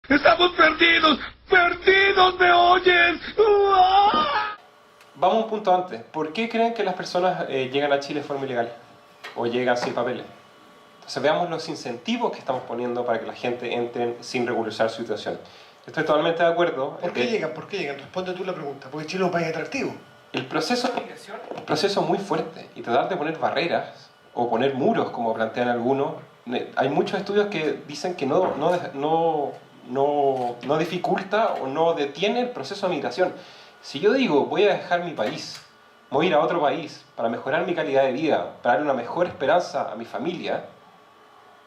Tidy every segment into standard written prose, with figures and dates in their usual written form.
¡Estamos perdidos! ¡Perdidos, me oyes! ¡Uah! Vamos a un punto antes. ¿Por qué creen que las personas llegan a Chile de forma ilegal? O llegan sin papeles. Entonces veamos los incentivos que estamos poniendo para que la gente entre sin regularizar su situación. Estoy totalmente de acuerdo. ¿Por qué llegan? ¿Por qué llegan? Responde tú la pregunta. Porque Chile es un país atractivo. El proceso de migración es un proceso muy fuerte. Y tratar de poner barreras o poner muros, como plantean algunos, hay muchos estudios que dicen que no dificulta o no detiene el proceso de migración. Si yo digo, voy a dejar mi país, voy a ir a otro país para mejorar mi calidad de vida, para darle una mejor esperanza a mi familia,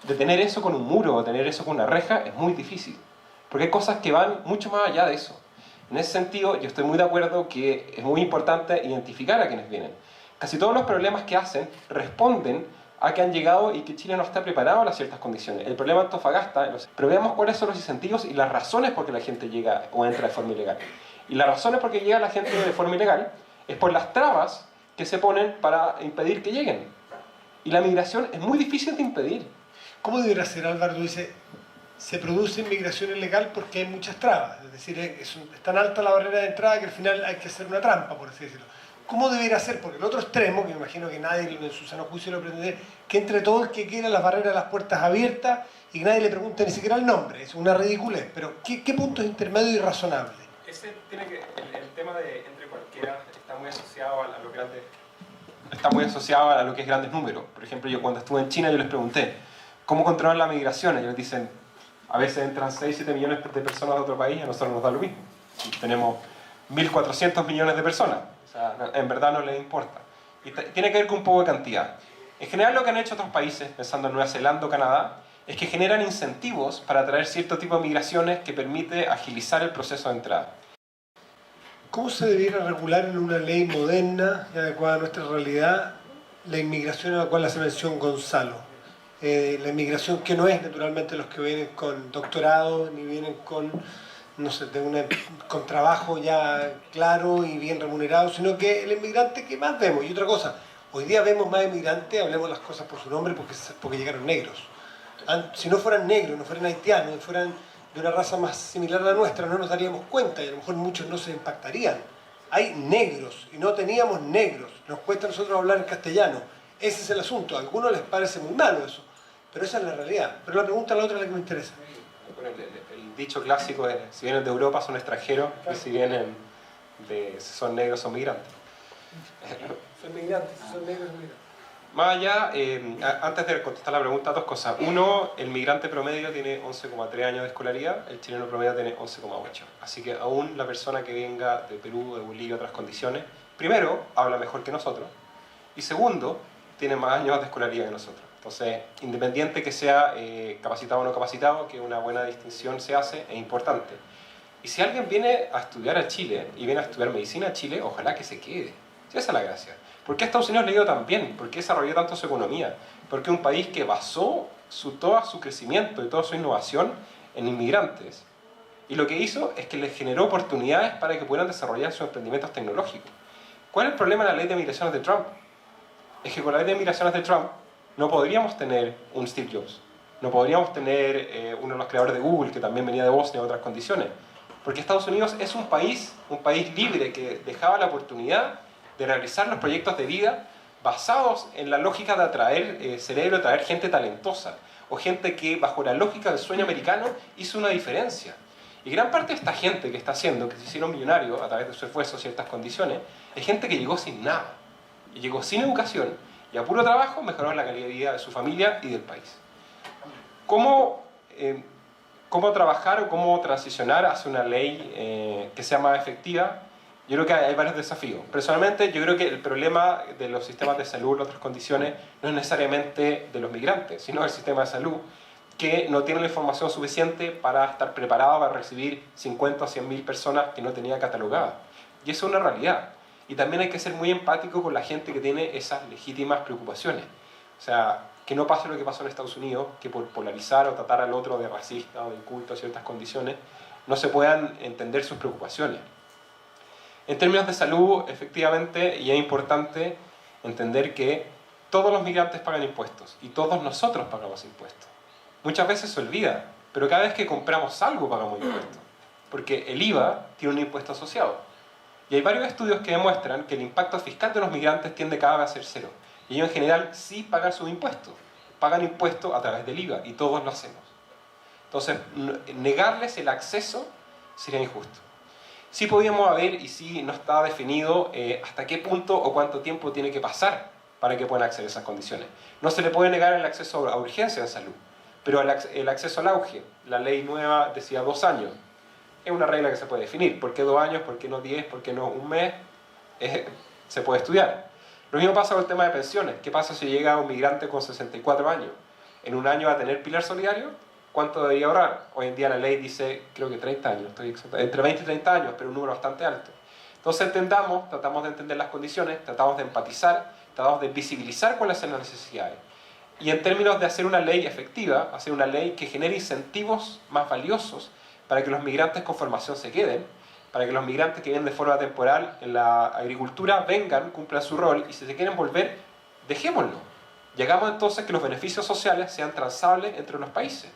detener eso con un muro o tener eso con una reja es muy difícil. Porque hay cosas que van mucho más allá de eso. En ese sentido, yo estoy muy de acuerdo que es muy importante identificar a quienes vienen. Casi todos los problemas que hacen responden a que han llegado y que Chile no está preparado a ciertas condiciones. El problema de Antofagasta, pero veamos cuáles son los incentivos y las razones por que la gente llega o entra de forma ilegal. Y las razones por que llega la gente de forma ilegal es por las trabas que se ponen para impedir que lleguen. Y la migración es muy difícil de impedir. ¿Cómo debería ser, Álvaro? Tú dices, se produce inmigración ilegal porque hay muchas trabas. Es decir, es tan alta la barrera de entrada que al final hay que hacer una trampa, por así decirlo. ¿Cómo debería ser? Porque el otro extremo, que me imagino que nadie en su sano juicio lo pretende, que entre todo el que quiera las barreras de las puertas abiertas y que nadie le pregunte ni siquiera el nombre. Es una ridiculez. Pero, ¿qué punto es intermedio y razonable? Ese tiene que, el tema de entre cualquiera está muy asociado a lo grande. Está muy asociado a lo que es grandes números. Por ejemplo, yo cuando estuve en China yo les pregunté, ¿cómo controlan la migración? Ellos dicen, a veces entran 6-7 millones de personas de otro país y a nosotros nos da lo mismo. Y tenemos 1.400 millones de personas. O sea, en verdad no les importa. Y tiene que ver con un poco de cantidad. En general lo que han hecho otros países, pensando en Nueva Zelanda o Canadá, es que generan incentivos para atraer cierto tipo de migraciones que permite agilizar el proceso de entrada. ¿Cómo se debiera regular en una ley moderna y adecuada a nuestra realidad la inmigración a la cual hace mención Gonzalo? La inmigración que no es naturalmente los que vienen con doctorado ni vienen con, no sé, con trabajo ya claro y bien remunerado, sino que el inmigrante que más vemos. Y otra cosa, hoy día vemos más inmigrantes, hablemos las cosas por su nombre, porque llegaron negros. Si no fueran negros, no fueran haitianos, y fueran de una raza más similar a la nuestra, no nos daríamos cuenta y a lo mejor muchos no se impactarían. Hay negros y no teníamos negros. Nos cuesta a nosotros hablar en castellano. Ese es el asunto. A algunos les parece muy malo eso, pero esa es la realidad. Pero la pregunta la otra es la que me interesa. El dicho clásico es, si vienen de Europa son extranjeros, y si vienen si son negros son migrantes. Son migrantes, son negros, son migrantes. Más allá, antes de contestar la pregunta, dos cosas. Uno, el migrante promedio tiene 11,3 años de escolaridad, el chileno promedio tiene 11,8. Así que aún la persona que venga de Perú, de Bolivia, otras condiciones, primero, habla mejor que nosotros, y segundo, tiene más años de escolaridad que nosotros. Entonces, independiente que sea capacitado o no capacitado, que una buena distinción se hace, es importante. Y si alguien viene a estudiar a Chile, y viene a estudiar medicina a Chile, ojalá que se quede. Sí, esa es la gracia. ¿Por qué Estados Unidos le dio tan bien? ¿Por qué desarrolló tanto su economía? Porque es un país que basó todo su crecimiento y toda su innovación en inmigrantes. Y lo que hizo es que les generó oportunidades para que pudieran desarrollar sus emprendimientos tecnológicos. ¿Cuál es el problema de la ley de migraciones de Trump? Es que con la ley de migraciones de Trump no podríamos tener un Steve Jobs. No podríamos tener uno de los creadores de Google, que también venía de Bosnia, en otras condiciones. Porque Estados Unidos es un país libre que dejaba la oportunidad de realizar los proyectos de vida basados en la lógica de atraer cerebro, atraer gente talentosa, o gente que bajo la lógica del sueño americano hizo una diferencia. Y gran parte de esta gente que está haciendo, que se hicieron millonarios a través de su esfuerzo, ciertas condiciones, es gente que llegó sin nada, y llegó sin educación, y a puro trabajo mejoró la calidad de vida de su familia y del país. ¿Cómo trabajar o cómo transicionar hacia una ley que sea más efectiva? Yo creo que hay varios desafíos. Personalmente, yo creo que el problema de los sistemas de salud en otras condiciones no es necesariamente de los migrantes, sino del sistema de salud, que no tiene la información suficiente para estar preparado para recibir 50 o 100 mil personas que no tenía catalogadas. Y eso es una realidad. Y también hay que ser muy empático con la gente que tiene esas legítimas preocupaciones. O sea, que no pase lo que pasó en Estados Unidos, que por polarizar o tratar al otro de racista o de inculto a ciertas condiciones, no se puedan entender sus preocupaciones. En términos de salud, efectivamente, y es importante entender que todos los migrantes pagan impuestos y todos nosotros pagamos impuestos. Muchas veces se olvida pero cada vez que compramos algo pagamos impuestos, porque el IVA tiene un impuesto asociado. Y hay varios estudios que demuestran que el impacto fiscal de los migrantes tiende cada vez a ser cero. Y ellos en general sí pagan sus impuestos, pagan impuestos a través del IVA, y todos lo hacemos. Entonces, negarles el acceso sería injusto. Sí podíamos haber, y sí no está definido hasta qué punto o cuánto tiempo tiene que pasar para que puedan acceder a esas condiciones. No se le puede negar el acceso a urgencia en salud, pero el acceso al auge, la ley nueva decía 2 años. Es una regla que se puede definir. ¿Por qué 2 años? ¿Por qué no 10? ¿Por qué no un mes? Se puede estudiar. Lo mismo pasa con el tema de pensiones. ¿Qué pasa si llega un migrante con 64 años? ¿En un año va a tener pilar solidario? ¿Cuánto debería ahorrar? Hoy en día la ley dice, creo que 30 años, entre 20 y 30 años, pero un número bastante alto. Entonces tratamos de entender las condiciones, tratamos de empatizar, tratamos de visibilizar cuáles son las necesidades. Y en términos de hacer una ley efectiva, hacer una ley que genere incentivos más valiosos para que los migrantes con formación se queden, para que los migrantes que vienen de forma temporal en la agricultura vengan, cumplan su rol, y si se quieren volver, dejémoslo. Llegamos entonces que los beneficios sociales sean transables entre los países.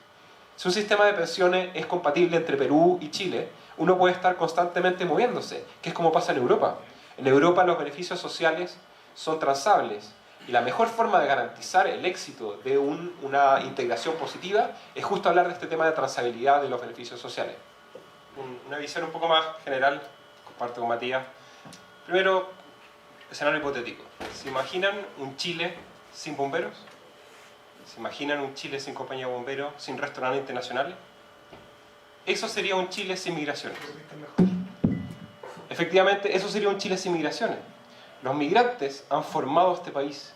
Si un sistema de pensiones es compatible entre Perú y Chile, uno puede estar constantemente moviéndose, que es como pasa en Europa. En Europa los beneficios sociales son transables, y la mejor forma de garantizar el éxito de una integración positiva es justo hablar de este tema de transabilidad de los beneficios sociales. Una visión un poco más general, comparto con Matías. Primero, escenario hipotético. ¿Se imaginan un Chile sin bomberos? ¿Se imaginan un Chile sin compañía de bomberos, sin restaurantes internacionales? Eso sería un Chile sin migraciones. Efectivamente, eso sería un Chile sin migraciones. Los migrantes han formado este país